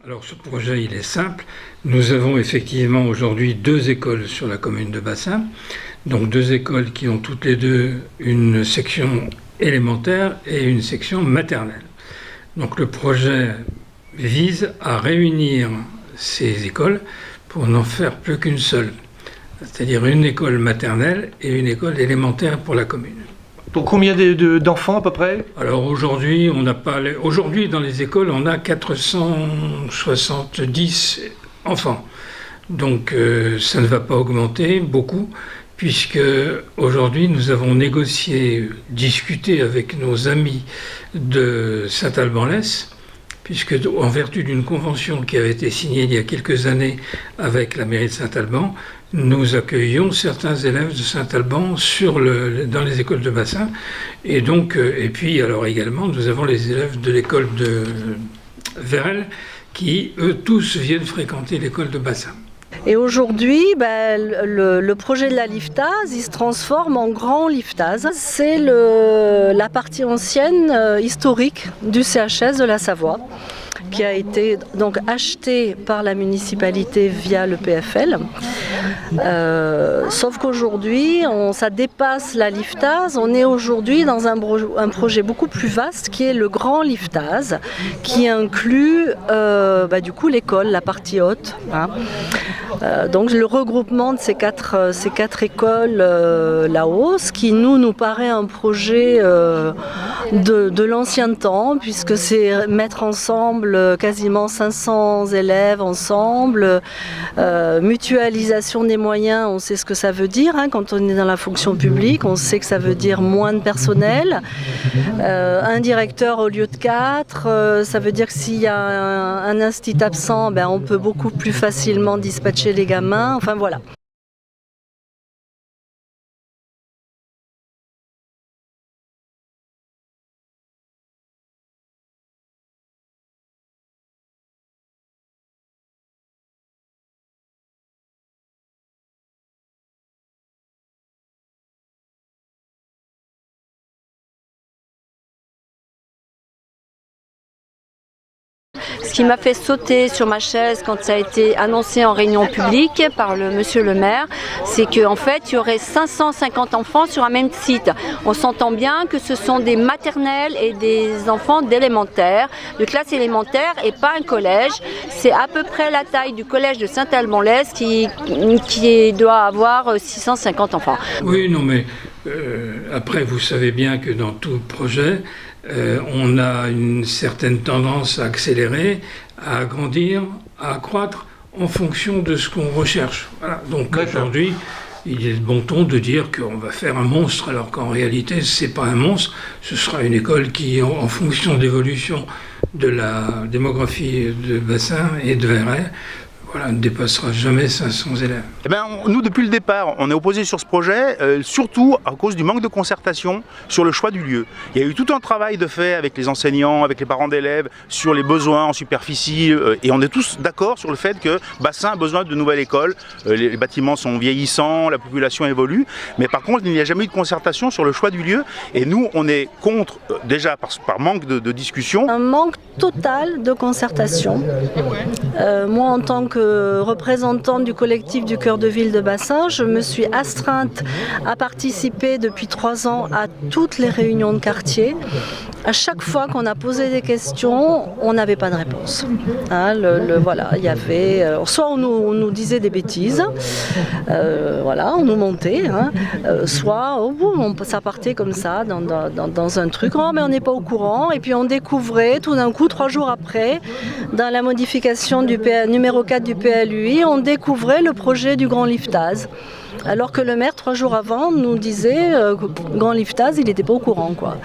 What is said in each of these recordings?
Alors ce projet, il est simple. Nous avons effectivement aujourd'hui 2 écoles sur la commune de Bassins. Donc 2 écoles qui ont toutes les deux une section élémentaire et une section maternelle. Donc le projet vise à réunir ces écoles pour n'en faire plus qu'une seule. C'est-à-dire une école maternelle et une école élémentaire pour la commune. Pour combien d'enfants à peu près? Alors aujourd'hui, aujourd'hui dans les écoles, on a 470 enfants. Donc ça ne va pas augmenter beaucoup, puisque aujourd'hui nous avons discuté avec nos amis de Saint-Alban-l'Ès, puisque en vertu d'une convention qui avait été signée il y a quelques années avec la mairie de Saint-Alban, nous accueillons certains élèves de Saint-Alban dans les écoles de Bassins. Et donc, et puis alors également, nous avons les élèves de l'école de Vérel qui, eux, tous viennent fréquenter l'école de Bassins. Et aujourd'hui, le projet de la Liftase, il se transforme en grand Liftase. C'est la partie ancienne, historique du CHS de la Savoie, qui a été donc acheté par la municipalité via le PFL. Sauf qu'aujourd'hui, ça dépasse la Liftase. On est aujourd'hui dans un projet beaucoup plus vaste qui est le grand Liftase, qui inclut du coup l'école, la partie haute. Donc le regroupement de ces quatre écoles là-haut, ce qui nous paraît un projet de l'ancien temps, puisque c'est mettre ensemble quasiment 500 élèves ensemble, mutualisation des moyens, on sait ce que ça veut dire, quand on est dans la fonction publique, on sait que ça veut dire moins de personnel, un directeur au lieu de 4, ça veut dire que s'il y a un institut absent, on peut beaucoup plus facilement dispatcher les gamins, enfin voilà. Ce qui m'a fait sauter sur ma chaise quand ça a été annoncé en réunion publique par monsieur le maire, c'est qu'en fait, il y aurait 550 enfants sur un même site. On s'entend bien que ce sont des maternelles et des enfants d'élémentaire, de classe élémentaire et pas un collège. C'est à peu près la taille du collège de Saint-Alban-l'Ès qui doit avoir 650 enfants. Oui, non mais après vous savez bien que dans tout projet, on a une certaine tendance à accélérer, à agrandir, à accroître en fonction de ce qu'on recherche. Voilà. Donc aujourd'hui, il est de bon ton de dire qu'on va faire un monstre, alors qu'en réalité, ce n'est pas un monstre, ce sera une école qui, en fonction de l'évolution de la démographie de Bassins et de Verret, ne dépassera jamais 500 élèves. Nous, depuis le départ, on est opposés sur ce projet, surtout à cause du manque de concertation sur le choix du lieu. Il y a eu tout un travail de fait avec les enseignants, avec les parents d'élèves, sur les besoins en superficie, et on est tous d'accord sur le fait que Bassins a besoin de nouvelles écoles. Les bâtiments sont vieillissants, la population évolue, mais par contre, il n'y a jamais eu de concertation sur le choix du lieu, et nous, on est contre, déjà par manque de discussion. Un manque total de concertation. Moi, en tant que représentante du collectif du cœur de ville de Bassins, je me suis astreinte à participer depuis 3 ans à toutes les réunions de quartier. À chaque fois qu'on a posé des questions, on n'avait pas de réponse. Il y avait soit on nous disait des bêtises, on nous montait, soit ça partait comme ça dans un truc, mais on n'est pas au courant, et puis on découvrait tout d'un coup 3 jours après, dans la modification du numéro 4 du PLUI, on découvrait le projet du Grand Liftase. Alors que le maire, 3 jours avant, nous disait que Grand Liftase, il n'était pas au courant, quoi.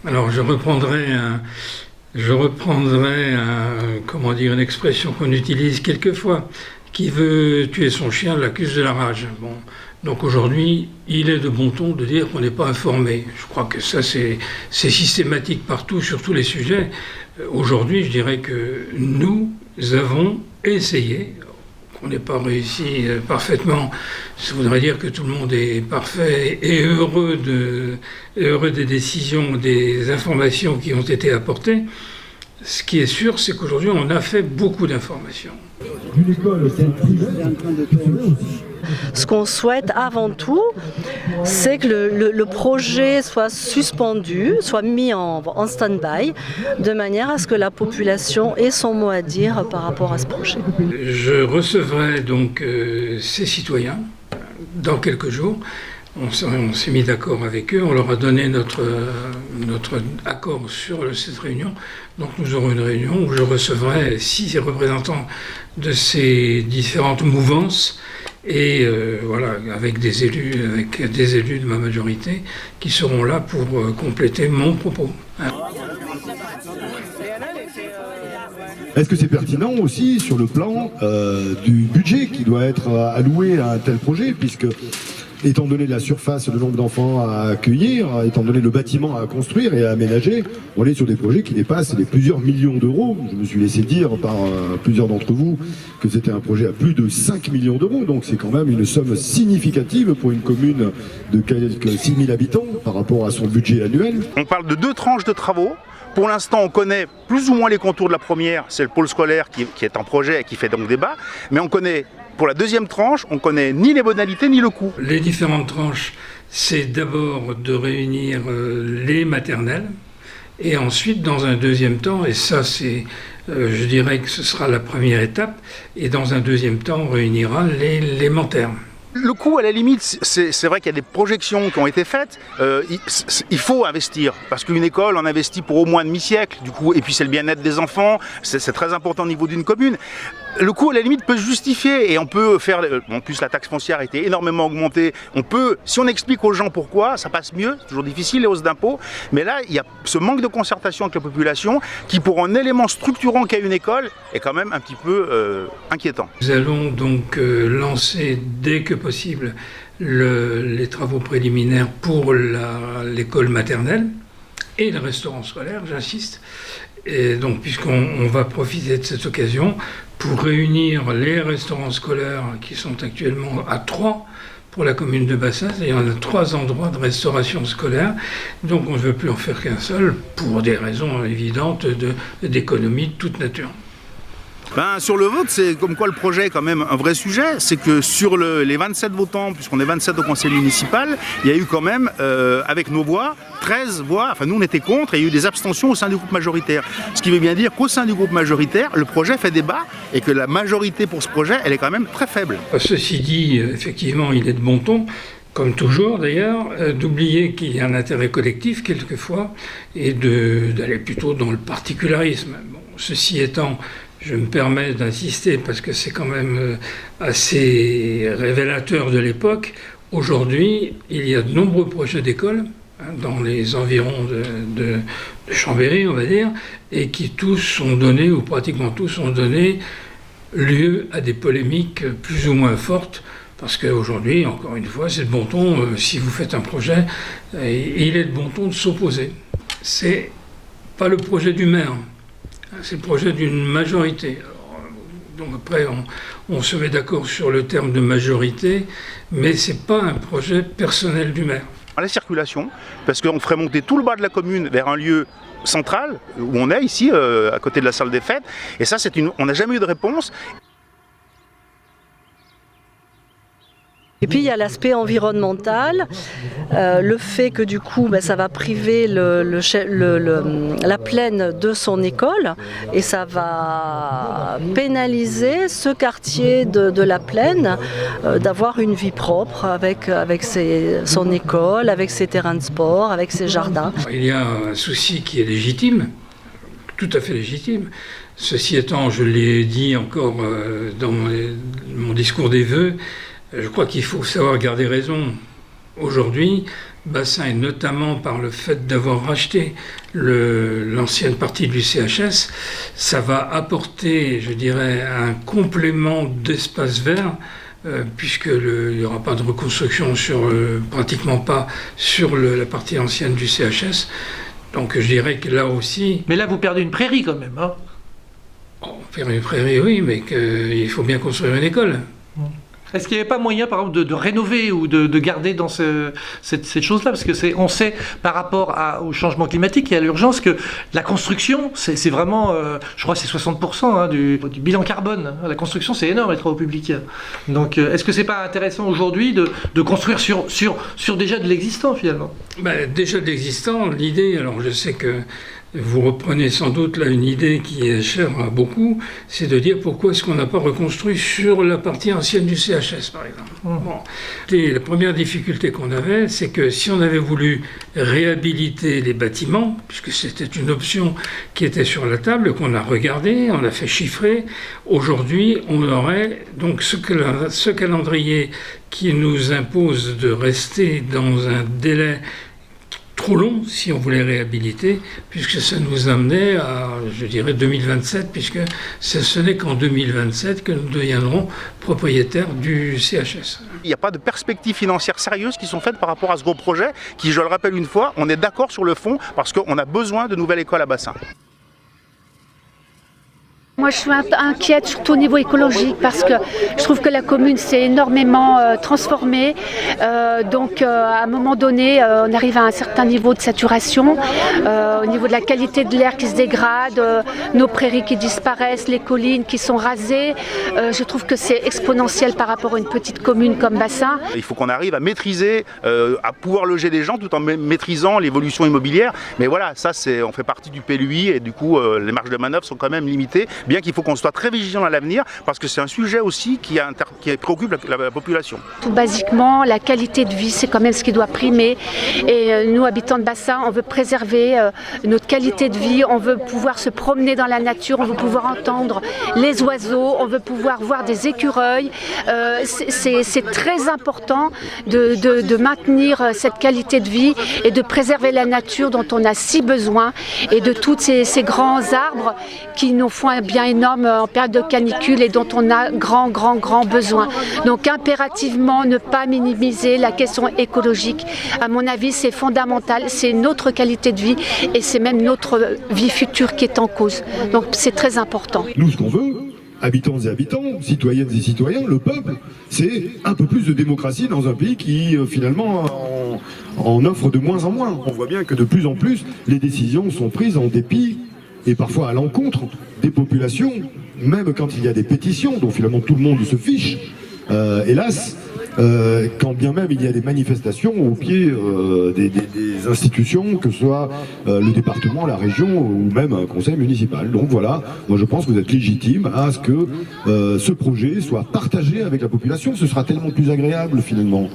Alors je reprendrai une expression qu'on utilise quelquefois, qui veut tuer son chien l'accuse de la rage. Bon. Donc aujourd'hui, il est de bon ton de dire qu'on n'est pas informé. Je crois que ça, c'est systématique partout, sur tous les sujets. Aujourd'hui, je dirais que nous avons essayé, qu'on n'ait pas réussi parfaitement. Ça voudrait dire que tout le monde est parfait et heureux des décisions, des informations qui ont été apportées. Ce qui est sûr, c'est qu'aujourd'hui, on a fait beaucoup d'informations. Ce qu'on souhaite avant tout, c'est que le projet soit suspendu, soit mis en stand-by, de manière à ce que la population ait son mot à dire par rapport à ce projet. Je recevrai donc ces citoyens dans quelques jours. On s'est mis d'accord avec eux, on leur a donné notre accord sur cette réunion. Donc nous aurons une réunion où je recevrai 6 représentants de ces différentes mouvances et voilà, avec des élus de ma majorité qui seront là pour compléter mon propos. Est-ce que c'est pertinent aussi sur le plan du budget qui doit être alloué à un tel projet, puisque étant donné la surface, le nombre d'enfants à accueillir, étant donné le bâtiment à construire et à aménager, on est sur des projets qui dépassent les plusieurs millions d'euros. Je me suis laissé dire par plusieurs d'entre vous que c'était un projet à plus de 5 millions d'euros, donc c'est quand même une somme significative pour une commune de quelques 6 000 habitants par rapport à son budget annuel. On parle de 2 tranches de travaux. Pour l'instant, on connaît plus ou moins les contours de la première, c'est le pôle scolaire qui est en projet et qui fait donc débat, mais on connaît, pour la deuxième tranche, on connaît ni les modalités ni le coût. Les différentes tranches, c'est d'abord de réunir les maternelles, et ensuite, dans un deuxième temps, et ça c'est, je dirais que ce sera la première étape, et dans un deuxième temps, on réunira les élémentaires. Le coût, à la limite, c'est vrai qu'il y a des projections qui ont été faites. Il faut investir, parce qu'une école, on investit pour au moins un demi-siècle, du coup, et puis c'est le bien-être des enfants, c'est très important au niveau d'une commune. Le coût, à la limite, peut se justifier, et on peut faire... En plus, la taxe foncière a été énormément augmentée. On peut, si on explique aux gens pourquoi, ça passe mieux. C'est toujours difficile, les hausses d'impôts. Mais là, il y a ce manque de concertation avec la population, qui, pour un élément structurant qu'est une école, est quand même un petit peu inquiétant. Nous allons donc lancer, dès que possible, les travaux préliminaires pour l'école maternelle et le restaurant scolaire, j'insiste. Et donc, puisqu'on va profiter de cette occasion pour réunir les restaurants scolaires qui sont actuellement à 3 pour la commune de Bassins, et on a 3 endroits de restauration scolaire, donc on ne veut plus en faire qu'un seul pour des raisons évidentes d'économie de toute nature. Sur le vote, c'est comme quoi le projet est quand même un vrai sujet. C'est que sur les 27 votants, puisqu'on est 27 au conseil municipal, il y a eu quand même, avec nos voix, 13 voix, enfin nous on était contre, et il y a eu des abstentions au sein du groupe majoritaire. Ce qui veut bien dire qu'au sein du groupe majoritaire, le projet fait débat et que la majorité pour ce projet, elle est quand même très faible. Ceci dit, effectivement, il est de bon ton, comme toujours d'ailleurs, d'oublier qu'il y a un intérêt collectif quelquefois et d'aller plutôt dans le particularisme. Bon, ceci étant, je me permets d'insister parce que c'est quand même assez révélateur de l'époque. Aujourd'hui, il y a de nombreux projets d'école dans les environs de Chambéry, on va dire, et qui tous sont donnés, ou pratiquement tous ont donné lieu à des polémiques plus ou moins fortes, parce qu'aujourd'hui, encore une fois, c'est de bon ton, si vous faites un projet, il est de bon ton de s'opposer. C'est pas le projet du maire, c'est le projet d'une majorité. Alors, donc après, on se met d'accord sur le terme de majorité, mais c'est pas un projet personnel du maire. À la circulation, parce qu'on ferait monter tout le bas de la commune vers un lieu central, où on est ici, à côté de la salle des fêtes, et ça, on n'a jamais eu de réponse. Et puis il y a l'aspect environnemental, le fait que du coup ça va priver la plaine de son école et ça va pénaliser ce quartier de la plaine d'avoir une vie propre avec son école, avec ses terrains de sport, avec ses jardins. Il y a un souci qui est légitime, tout à fait légitime. Ceci étant, je l'ai dit encore dans mon discours des vœux, je crois qu'il faut savoir garder raison. Aujourd'hui, Bassins, et notamment par le fait d'avoir racheté l'ancienne partie de l'UCHS, ça va apporter, je dirais, un complément d'espace vert, puisqu'il n'y aura pas de reconstruction pratiquement pas sur la partie ancienne du CHS. Donc je dirais que là aussi... Mais là, vous perdez une prairie quand même, hein? On perd une prairie, oui, mais il faut bien construire une école. Est-ce qu'il n'y avait pas moyen, par exemple, de rénover ou de garder dans cette chose-là? Parce que on sait, par rapport au changement climatique et à l'urgence, que la construction, c'est vraiment, je crois que c'est 60% du bilan carbone. La construction, c'est énorme, les travaux publics. Donc, est-ce que c'est pas intéressant aujourd'hui de construire sur déjà de l'existant, finalement? Déjà de l'existant, l'idée, alors je sais que vous reprenez sans doute là une idée qui est chère à beaucoup, c'est de dire pourquoi est-ce qu'on n'a pas reconstruit sur la partie ancienne du CHS, par exemple. Bon. Et la première difficulté qu'on avait, c'est que si on avait voulu réhabiliter les bâtiments, puisque c'était une option qui était sur la table, qu'on a regardé, on a fait chiffrer, aujourd'hui on aurait donc ce calendrier qui nous impose de rester dans un délai trop long si on voulait réhabiliter, puisque ça nous amenait à, je dirais, 2027, puisque ce n'est qu'en 2027 que nous deviendrons propriétaires du CHS. Il n'y a pas de perspectives financières sérieuses qui sont faites par rapport à ce gros projet, qui, je le rappelle une fois, on est d'accord sur le fond, parce qu'on a besoin de nouvelles écoles à bassin. Moi, je suis inquiète, surtout au niveau écologique, parce que je trouve que la commune s'est énormément transformée. Donc, à un moment donné, on arrive à un certain niveau de saturation, au niveau de la qualité de l'air qui se dégrade, nos prairies qui disparaissent, les collines qui sont rasées. Je trouve que c'est exponentiel par rapport à une petite commune comme Bassin. Il faut qu'on arrive à maîtriser, à pouvoir loger des gens tout en maîtrisant l'évolution immobilière. Mais voilà, ça, on fait partie du PLUI et du coup, les marges de manœuvre sont quand même limitées. Bien qu'il faut qu'on soit très vigilant à l'avenir, parce que c'est un sujet aussi qui préoccupe la population. Tout basiquement, la qualité de vie, c'est quand même ce qui doit primer. Et nous, habitants de Bassin, on veut préserver notre qualité de vie, on veut pouvoir se promener dans la nature, on veut pouvoir entendre les oiseaux, on veut pouvoir voir des écureuils. C'est très important de maintenir cette qualité de vie et de préserver la nature dont on a si besoin, et de tous ces grands arbres qui nous font un bien énorme en période de canicule et dont on a grand besoin. Donc impérativement ne pas minimiser la question écologique. À mon avis, c'est fondamental, c'est notre qualité de vie et c'est même notre vie future qui est en cause. Donc c'est très important. Nous, ce qu'on veut, habitants et habitants, citoyennes et citoyens, le peuple, c'est un peu plus de démocratie dans un pays qui finalement en offre de moins en moins. On voit bien que de plus en plus, les décisions sont prises en dépit et parfois à l'encontre des populations, même quand il y a des pétitions dont finalement tout le monde se fiche. Hélas, quand bien même il y a des manifestations au pied des institutions, que ce soit le département, la région ou même un conseil municipal. Donc voilà, moi je pense que vous êtes légitime à ce que ce projet soit partagé avec la population. Ce sera tellement plus agréable finalement.